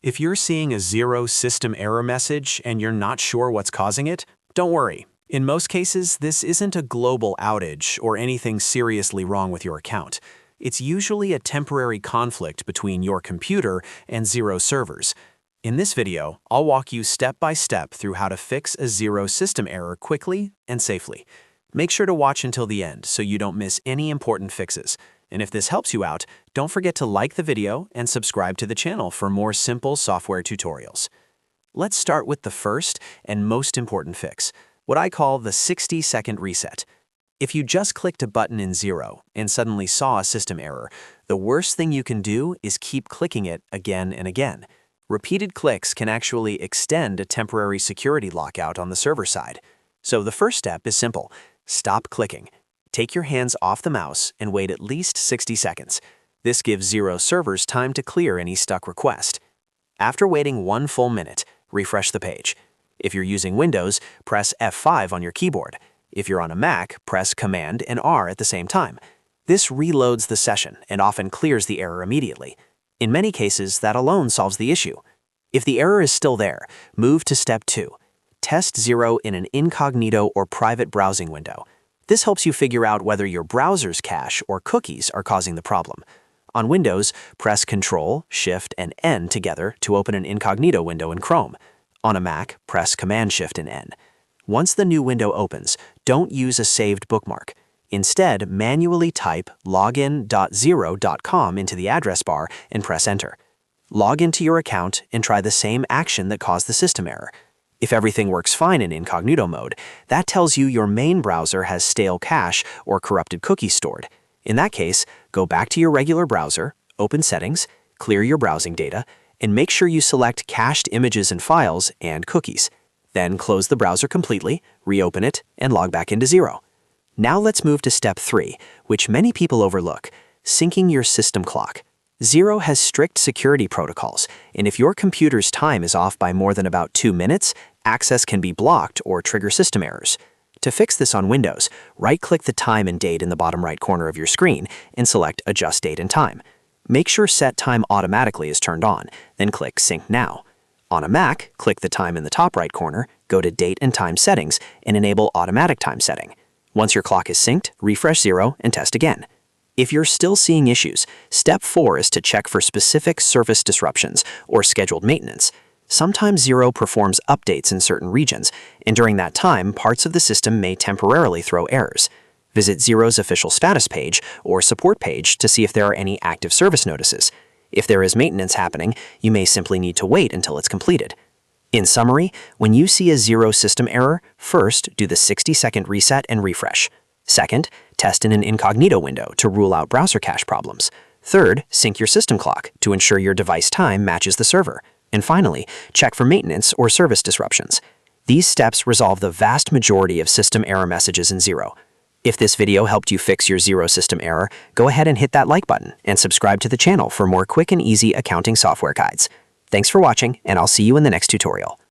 If you're seeing a Xero system error message and you're not sure what's causing it, don't worry. In most cases, this isn't a global outage or anything seriously wrong with your account. It's usually a temporary conflict between your computer and Xero servers. In this video, I'll walk you step by step through how to fix a Xero system error quickly and safely. Make sure to watch until the end so you don't miss any important fixes. And if this helps you out, don't forget to like the video and subscribe to the channel for more simple software tutorials. Let's start with the first and most important fix, what I call the 60-second reset. If you just clicked a button in Xero and suddenly saw a system error, the worst thing you can do is keep clicking it again and again. Repeated clicks can actually extend a temporary security lockout on the server side. So the first step is simple. Stop clicking. Take your hands off the mouse and wait at least 60 seconds. This gives Xero servers time to clear any stuck request. After waiting 1 full minute, refresh the page. If you're using Windows, press F5 on your keyboard. If you're on a Mac, press Command and R at the same time. This reloads the session and often clears the error immediately. In many cases, that alone solves the issue. If the error is still there, move to step 2. Test Xero in an incognito or private browsing window. This helps you figure out whether your browser's cache or cookies are causing the problem. On Windows, press Ctrl, Shift, and N together to open an incognito window in Chrome. On a Mac, press Command, Shift, and N. Once the new window opens, don't use a saved bookmark. Instead, manually type login.xero.com into the address bar and press Enter. Log into your account and try the same action that caused the system error. If everything works fine in Incognito Mode, that tells you your main browser has stale cache or corrupted cookies stored. In that case, go back to your regular browser, open Settings, clear your browsing data, and make sure you select Cached Images and Files and Cookies. Then close the browser completely, reopen it, and log back into Xero. Now let's move to step 3, which many people overlook, syncing your system clock. Xero has strict security protocols, and if your computer's time is off by more than about 2 minutes, access can be blocked or trigger system errors. To fix this on Windows, right-click the time and date in the bottom right corner of your screen and select Adjust Date and Time. Make sure Set Time Automatically is turned on, then click Sync Now. On a Mac, click the time in the top right corner, go to Date and Time Settings, and enable Automatic Time Setting. Once your clock is synced, refresh Xero and test again. If you're still seeing issues, step 4 is to check for specific service disruptions or scheduled maintenance. Sometimes Xero performs updates in certain regions, and during that time, parts of the system may temporarily throw errors. Visit Xero's official status page or support page to see if there are any active service notices. If there is maintenance happening, you may simply need to wait until it's completed. In summary, when you see a Xero system error, first, do the 60-second reset and refresh. Second, test in an incognito window to rule out browser cache problems. Third, sync your system clock to ensure your device time matches the server. And finally, check for maintenance or service disruptions. These steps resolve the vast majority of system error messages in Xero. If this video helped you fix your Xero system error, go ahead and hit that like button and subscribe to the channel for more quick and easy accounting software guides. Thanks for watching, and I'll see you in the next tutorial.